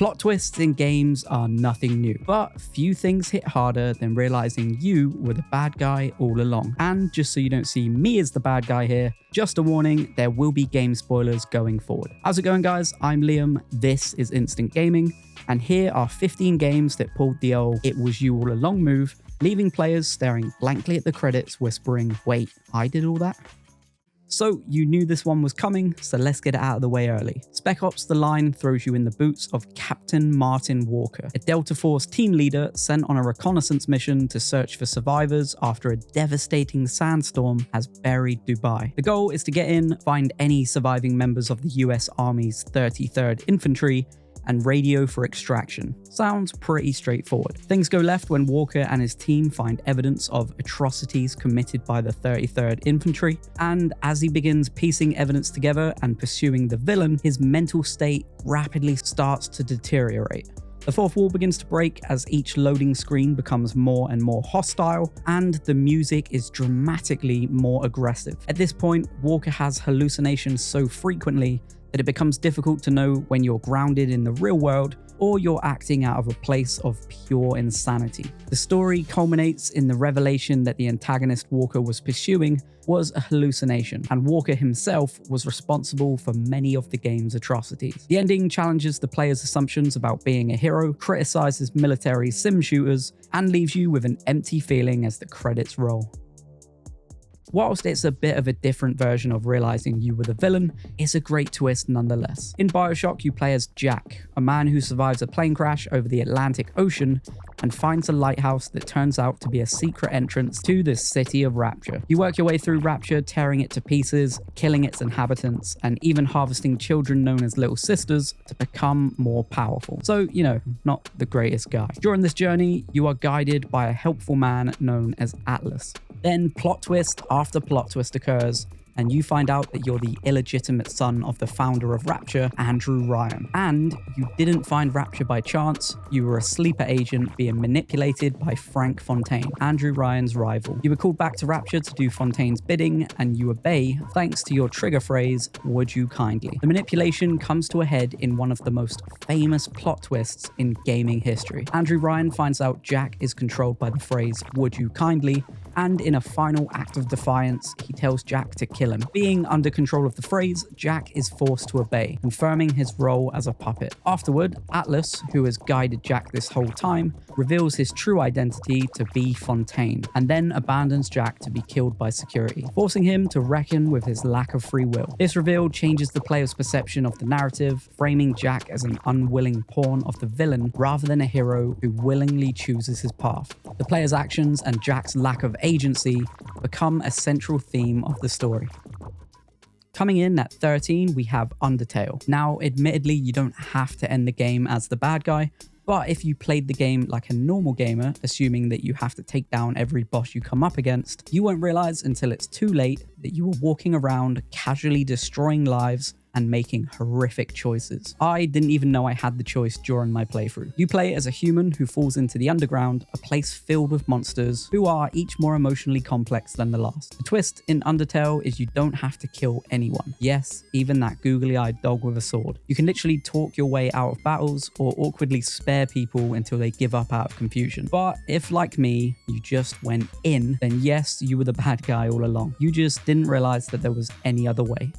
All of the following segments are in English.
Plot twists in games are nothing new, but few things hit harder than realizing you were the bad guy all along. And just so you don't see me as the bad guy here, just a warning, there will be game spoilers going forward. How's it going, guys? I'm Liam, this is Instant Gaming, and here are 15 games that pulled the old "it was you all along" move, leaving players staring blankly at the credits whispering, "Wait, I did all that?" So you knew this one was coming, so let's get it out of the way early. Spec Ops: The Line throws you in the boots of Captain Martin Walker, a Delta Force team leader sent on a reconnaissance mission to search for survivors after a devastating sandstorm has buried Dubai. The goal is to get in, find any surviving members of the US Army's 33rd Infantry, and radio for extraction. Sounds pretty straightforward. Things go left when Walker and his team find evidence of atrocities committed by the 33rd Infantry, and as he begins piecing evidence together and pursuing the villain, his mental state rapidly starts to deteriorate. The fourth wall begins to break as each loading screen becomes more and more hostile, and the music is dramatically more aggressive. At this point, Walker has hallucinations so frequently that it becomes difficult to know when you're grounded in the real world or you're acting out of a place of pure insanity. The story culminates in the revelation that the antagonist Walker was pursuing was a hallucination, and Walker himself was responsible for many of the game's atrocities. The ending challenges the player's assumptions about being a hero, criticizes military sim shooters, and leaves you with an empty feeling as the credits roll. Whilst it's a bit of a different version of realizing you were the villain, it's a great twist nonetheless. In BioShock, you play as Jack, a man who survives a plane crash over the Atlantic Ocean and finds a lighthouse that turns out to be a secret entrance to the city of Rapture. You work your way through Rapture, tearing it to pieces, killing its inhabitants, and even harvesting children known as Little Sisters to become more powerful. So, not the greatest guy. During this journey, you are guided by a helpful man known as Atlas. Then plot twist after plot twist occurs, and you find out that you're the illegitimate son of the founder of Rapture, Andrew Ryan. And you didn't find Rapture by chance, you were a sleeper agent being manipulated by Frank Fontaine, Andrew Ryan's rival. You were called back to Rapture to do Fontaine's bidding, and you obey thanks to your trigger phrase, "Would you kindly?" The manipulation comes to a head in one of the most famous plot twists in gaming history. Andrew Ryan finds out Jack is controlled by the phrase, "Would you kindly?" and in a final act of defiance, he tells Jack to kill him. Being under control of the phrase, Jack is forced to obey, confirming his role as a puppet. Afterward, Atlas, who has guided Jack this whole time, reveals his true identity to be Fontaine, and then abandons Jack to be killed by security, forcing him to reckon with his lack of free will. This reveal changes the player's perception of the narrative, framing Jack as an unwilling pawn of the villain rather than a hero who willingly chooses his path. The player's actions and Jack's lack of agency become a central theme of the story. Coming in at 13, we have Undertale. Now, admittedly, you don't have to end the game as the bad guy, but if you played the game like a normal gamer, assuming that you have to take down every boss you come up against, you won't realize until it's too late that you were walking around casually destroying lives and making horrific choices. I didn't even know I had the choice during my playthrough. You play as a human who falls into the underground, a place filled with monsters who are each more emotionally complex than the last. The twist in Undertale is you don't have to kill anyone. Yes, even that googly-eyed dog with a sword. You can literally talk your way out of battles or awkwardly spare people until they give up out of confusion. But if, like me, you just went in, then yes, you were the bad guy all along. You just didn't realize that there was any other way.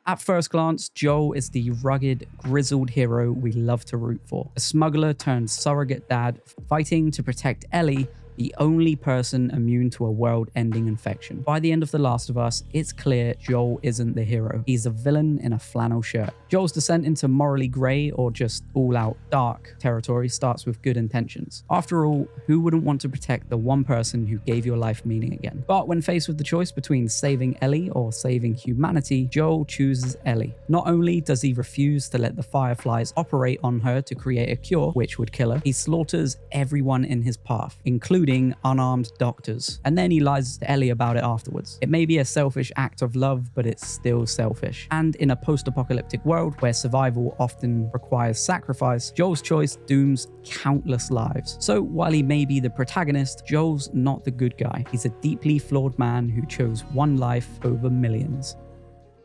At first glance, Joel is the rugged, grizzled hero we love to root for. A smuggler turned surrogate dad fighting to protect Ellie, the only person immune to a world-ending infection. By the end of The Last of Us, it's clear Joel isn't the hero. He's a villain in a flannel shirt. Joel's descent into morally grey or just all-out dark territory starts with good intentions. After all, who wouldn't want to protect the one person who gave your life meaning again? But when faced with the choice between saving Ellie or saving humanity, Joel chooses Ellie. Not only does he refuse to let the Fireflies operate on her to create a cure, which would kill her, he slaughters everyone in his path, including unarmed doctors, and then he lies to Ellie about it afterwards. It may be a selfish act of love, but it's still selfish. And in a post-apocalyptic world where survival often requires sacrifice, Joel's choice dooms countless lives. So while he may be the protagonist, Joel's not the good guy. He's a deeply flawed man who chose one life over millions.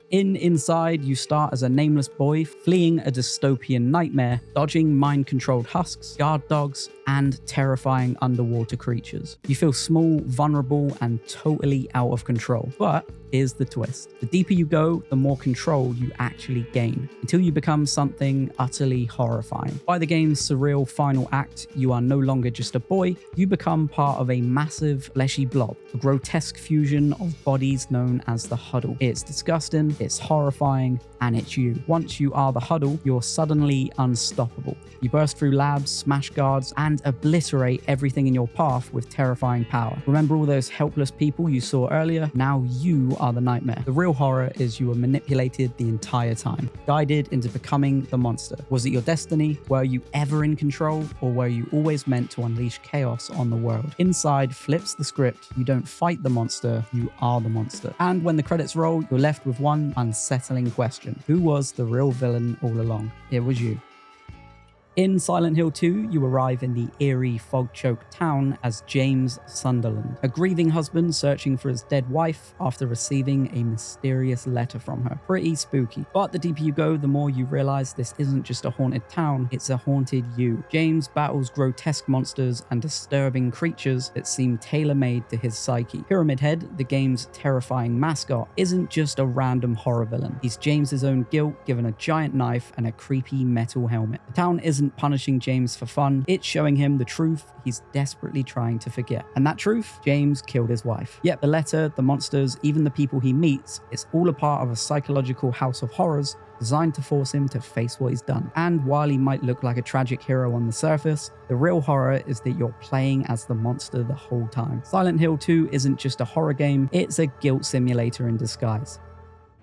Inside, you start as a nameless boy fleeing a dystopian nightmare, dodging mind-controlled husks, guard dogs, and terrifying underwater creatures. You feel small, vulnerable, and totally out of control. But here's the twist. The deeper you go, the more control you actually gain, until you become something utterly horrifying. By the game's surreal final act, you are no longer just a boy, you become part of a massive, fleshy blob, a grotesque fusion of bodies known as the Huddle. It's disgusting, it's horrifying, and it's you. Once you are the Huddle, you're suddenly unstoppable. You burst through labs, smash guards, and obliterate everything in your path with terrifying power. Remember all those helpless people you saw earlier? Now you are the nightmare. The real horror is you were manipulated the entire time, guided into becoming the monster. Was it your destiny? Were you ever in control? Or were you always meant to unleash chaos on the world? Inside flips the script. You don't fight the monster, you are the monster. And when the credits roll, you're left with one unsettling question. Who was the real villain all along? It was you. In Silent Hill 2, you arrive in the eerie, fog-choked town as James Sunderland, a grieving husband searching for his dead wife after receiving a mysterious letter from her. Pretty spooky. But the deeper you go, the more you realize this isn't just a haunted town, it's a haunted you. James battles grotesque monsters and disturbing creatures that seem tailor-made to his psyche. Pyramid Head, the game's terrifying mascot, isn't just a random horror villain. He's James's own guilt given a giant knife and a creepy metal helmet. The town isn't punishing James for fun, it's showing him the truth he's desperately trying to forget. And that truth? James killed his wife. Yet the letter, the monsters, even the people he meets, it's all a part of a psychological house of horrors designed to force him to face what he's done. And while he might look like a tragic hero on the surface, the real horror is that you're playing as the monster the whole time. Silent Hill 2 isn't just a horror game, it's a guilt simulator in disguise.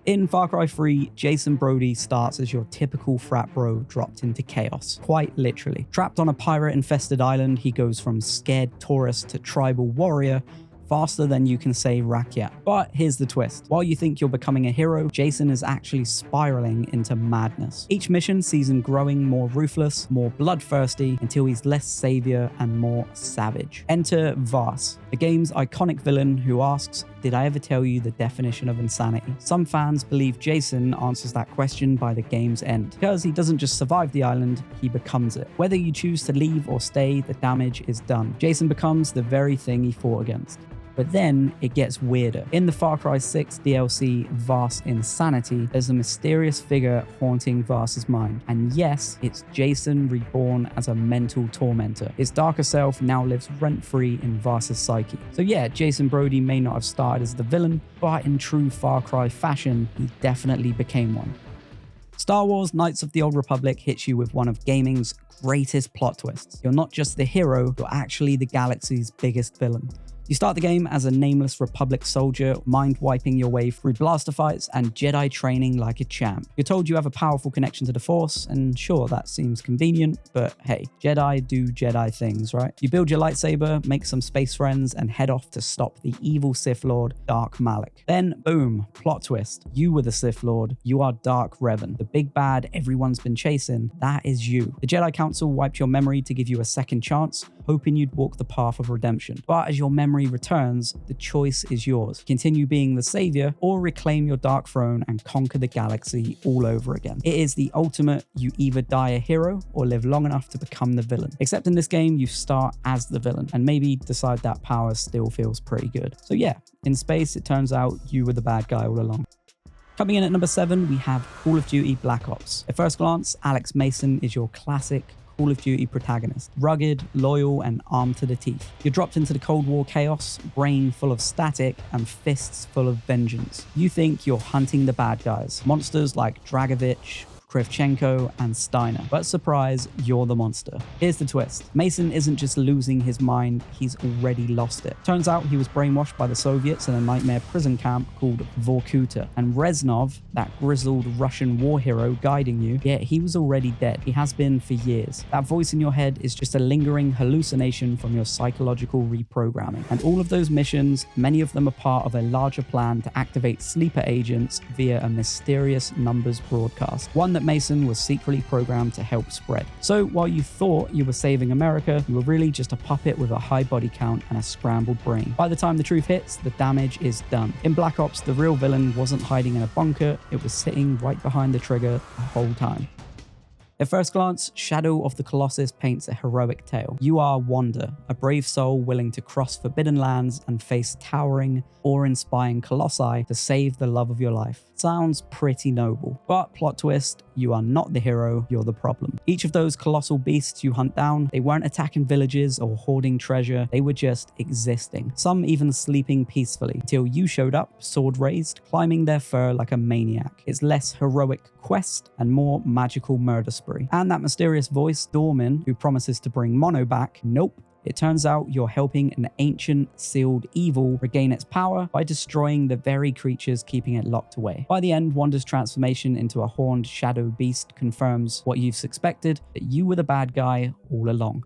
In Far Cry 3, Jason Brody starts as your typical frat bro dropped into chaos, quite literally. Trapped on a pirate-infested island, he goes from scared tourist to tribal warrior faster than you can say rakyat. But here's the twist. While you think you're becoming a hero, Jason is actually spiraling into madness. Each mission sees him growing more ruthless, more bloodthirsty, until he's less savior and more savage. Enter Vaas, the game's iconic villain who asks, "Did I ever tell you the definition of insanity?" Some fans believe Jason answers that question by the game's end. Because he doesn't just survive the island, he becomes it. Whether you choose to leave or stay, the damage is done. Jason becomes the very thing he fought against. But then it gets weirder. In the Far Cry 6 DLC Vaas Insanity, there's a mysterious figure haunting Vaas's mind. And yes, it's Jason reborn as a mental tormentor. His darker self now lives rent-free in Vaas's psyche. So yeah, Jason Brody may not have started as the villain, but in true Far Cry fashion, he definitely became one. Star Wars Knights of the Old Republic hits you with one of gaming's greatest plot twists. You're not just the hero, you're actually the galaxy's biggest villain. You start the game as a nameless Republic soldier, mind-wiping your way through blaster fights and Jedi training like a champ. You're told you have a powerful connection to the Force, and sure, that seems convenient, but hey, Jedi do Jedi things, right? You build your lightsaber, make some space friends, and head off to stop the evil Sith Lord, Dark Malak. Then, boom, plot twist. You were the Sith Lord, you are Dark Revan, the big bad everyone's been chasing, that is you. The Jedi Council wiped your memory to give you a second chance, hoping you'd walk the path of redemption. But as your memory returns, the choice is yours. Continue being the savior or reclaim your dark throne and conquer the galaxy all over again. It is the ultimate, you either die a hero or live long enough to become the villain. Except in this game, you start as the villain and maybe decide that power still feels pretty good. So yeah, in space, it turns out you were the bad guy all along. Coming in at number 7, we have Call of Duty Black Ops. At first glance, Alex Mason is your classic Call of Duty protagonist, rugged, loyal, and armed to the teeth. You're dropped into the Cold War chaos, brain full of static, and fists full of vengeance. You think you're hunting the bad guys, monsters like Dragovich, Kravchenko, and Steiner. But surprise, you're the monster. Here's the twist. Mason isn't just losing his mind, he's already lost it. Turns out he was brainwashed by the Soviets in a nightmare prison camp called Vorkuta. And Reznov, that grizzled Russian war hero guiding you, yeah, he was already dead. He has been for years. That voice in your head is just a lingering hallucination from your psychological reprogramming. And all of those missions, many of them are part of a larger plan to activate sleeper agents via a mysterious numbers broadcast. One that Mason was secretly programmed to help spread. So while you thought you were saving America, you were really just a puppet with a high body count and a scrambled brain. By the time the truth hits, the damage is done. In Black Ops, the real villain wasn't hiding in a bunker, it was sitting right behind the trigger the whole time. At first glance, Shadow of the Colossus paints a heroic tale. You are Wanda, a brave soul willing to cross forbidden lands and face towering, awe-inspiring colossi to save the love of your life. Sounds pretty noble, but plot twist, you are not the hero, you're the problem. Each of those colossal beasts you hunt down, they weren't attacking villages or hoarding treasure, they were just existing. Some even sleeping peacefully, till you showed up, sword raised, climbing their fur like a maniac. It's less heroic quest and more magical murder spree. And that mysterious voice, Dormin, who promises to bring Mono back, nope. It turns out you're helping an ancient, sealed evil regain its power by destroying the very creatures keeping it locked away. By the end, Wanda's transformation into a horned shadow beast confirms what you've suspected, that you were the bad guy all along.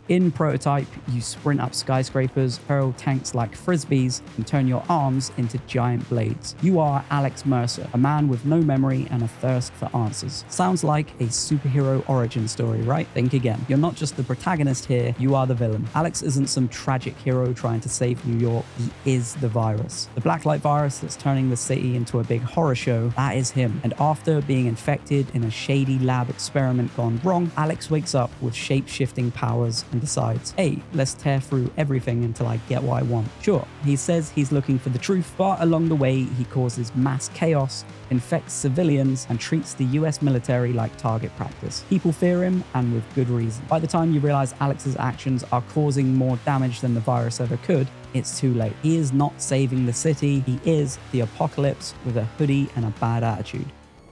In Prototype, you sprint up skyscrapers, hurl tanks like frisbees, and turn your arms into giant blades. You are Alex Mercer, a man with no memory and a thirst for answers. Sounds like a superhero origin story, right? Think again. You're not just the protagonist here, you are the villain. Alex isn't some tragic hero trying to save New York, he is the virus. The Blacklight virus that's turning the city into a big horror show, that is him. And after being infected in a shady lab experiment gone wrong, Alex wakes up with shape-shifting powers and decides, hey, let's tear through everything until I get what I want. Sure, he says he's looking for the truth, but along the way he causes mass chaos, infects civilians, and treats the US military like target practice. People fear him, and with good reason. By the time you realize Alex's actions are causing more damage than the virus ever could, it's too late. He is not saving the city, he is the apocalypse with a hoodie and a bad attitude.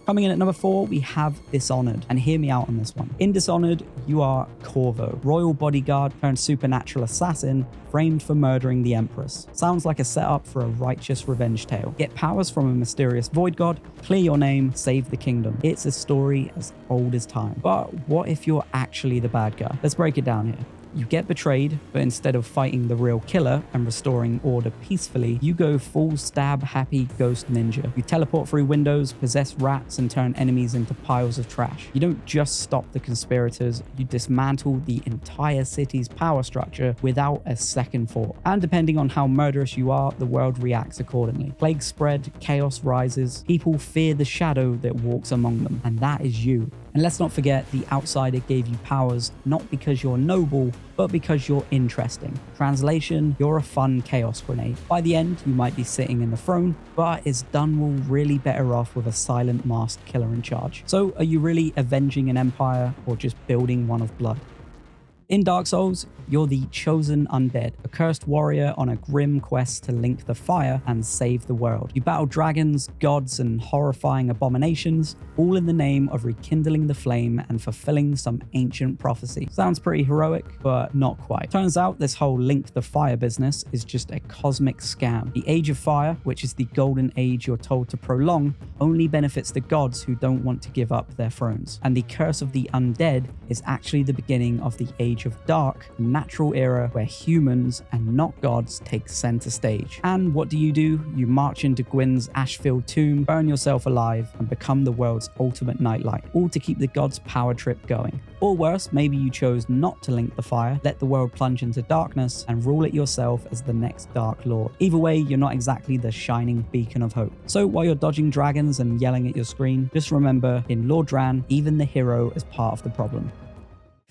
Coming in at number 4, we have Dishonored, and hear me out on this one. In Dishonored, you are Corvo, royal bodyguard turned supernatural assassin, framed for murdering the Empress. Sounds like a setup for a righteous revenge tale. Get powers from a mysterious void god, clear your name, save the kingdom. It's a story as old as time. But what if you're actually the bad guy? Let's break it down here. You get betrayed, but instead of fighting the real killer and restoring order peacefully, you go full stab happy ghost ninja. You teleport through windows, possess rats, and turn enemies into piles of trash. You don't just stop the conspirators, you dismantle the entire city's power structure without a second thought. And depending on how murderous you are, the world reacts accordingly. Plagues spread, chaos rises, people fear the shadow that walks among them, and that is you. And let's not forget, the Outsider gave you powers not because you're noble, but because you're interesting. Translation, you're a fun chaos grenade. By the end, you might be sitting in the throne, but it's done well really better off with a silent masked killer in charge. So are you really avenging an empire or just building one of blood? In Dark Souls, you're the chosen undead, a cursed warrior on a grim quest to link the fire and save the world. You battle dragons, gods, and horrifying abominations, all in the name of rekindling the flame and fulfilling some ancient prophecy. Sounds pretty heroic, but not quite. Turns out this whole link the fire business is just a cosmic scam. The Age of Fire, which is the golden age you're told to prolong, only benefits the gods who don't want to give up their thrones. And the Curse of the Undead is actually the beginning of the Age of Dark, a natural era where humans and not gods take center stage. And what do? You march into Gwyn's ash-filled tomb, burn yourself alive, and become the world's ultimate nightlight, all to keep the gods' power trip going. Or worse, maybe you chose not to link the fire, let the world plunge into darkness, and rule it yourself as the next Dark Lord. Either way, you're not exactly the shining beacon of hope. So while you're dodging dragons and yelling at your screen, just remember, in Lord Dran, even the hero is part of the problem.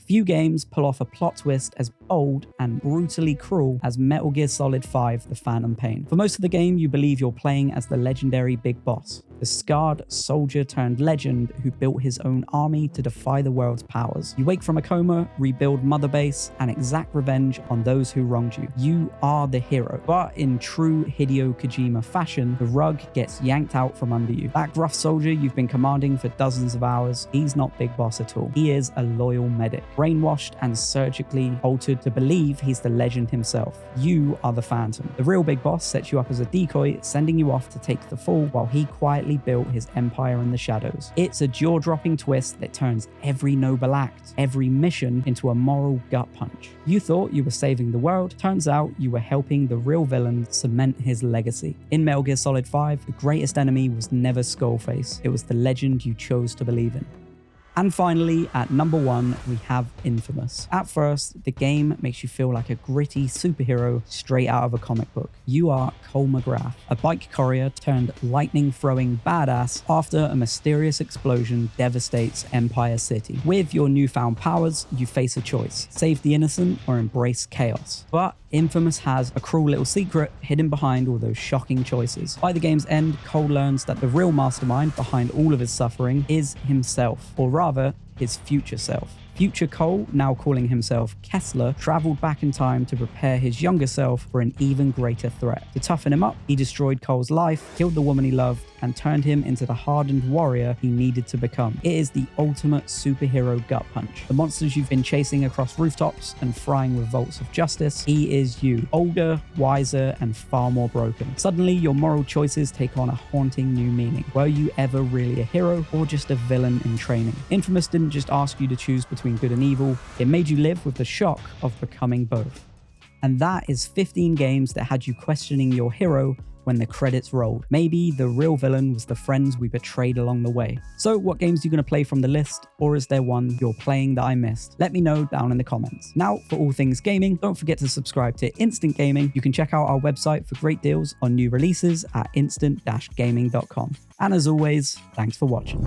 Few games pull off a plot twist as bold and brutally cruel as Metal Gear Solid 5: The Phantom Pain. For most of the game, you believe you're playing as the legendary Big Boss, the scarred soldier turned legend who built his own army to defy the world's powers. You wake from a coma, rebuild Mother Base, and exact revenge on those who wronged you. You are the hero. But in true Hideo Kojima fashion, the rug gets yanked out from under you. That gruff soldier you've been commanding for dozens of hours, he's not Big Boss at all. He is a loyal medic, brainwashed and surgically altered tortured to believe he's the legend himself. You are the Phantom. The real big boss sets you up as a decoy, sending you off to take the fall while he quietly built his empire in the shadows. It's a jaw-dropping twist that turns every noble act, every mission into a moral gut punch. You thought you were saving the world, turns out you were helping the real villain cement his legacy. In Metal Gear Solid 5, the greatest enemy was never Skullface, it was the legend you chose to believe in. And finally, at number 1, we have Infamous. At first, the game makes you feel like a gritty superhero straight out of a comic book. You are Cole McGrath, a bike courier turned lightning-throwing badass after a mysterious explosion devastates Empire City. With your newfound powers, you face a choice: save the innocent or embrace chaos. But Infamous has a cruel little secret hidden behind all those shocking choices. By the game's end, Cole learns that the real mastermind behind all of his suffering is himself, or rather, his future self. Future Cole, now calling himself Kessler, traveled back in time to prepare his younger self for an even greater threat. To toughen him up, he destroyed Cole's life, killed the woman he loved, and turned him into the hardened warrior he needed to become. It is the ultimate superhero gut punch. The monsters you've been chasing across rooftops and frying with volts of justice, he is you, older, wiser, and far more broken. Suddenly, your moral choices take on a haunting new meaning. Were you ever really a hero or just a villain in training? Infamous didn't just ask you to choose between good and evil, it made you live with the shock of becoming both. And that is 15 games that had you questioning your hero when the credits rolled. Maybe the real villain was the friends we betrayed along the way. So what games are you going to play from the list, or is there one you're playing that I missed? Let me know down in the comments. Now, for all things gaming, don't forget to subscribe to Instant Gaming. You can check out our website for great deals on new releases at instant-gaming.com. And as always, thanks for watching.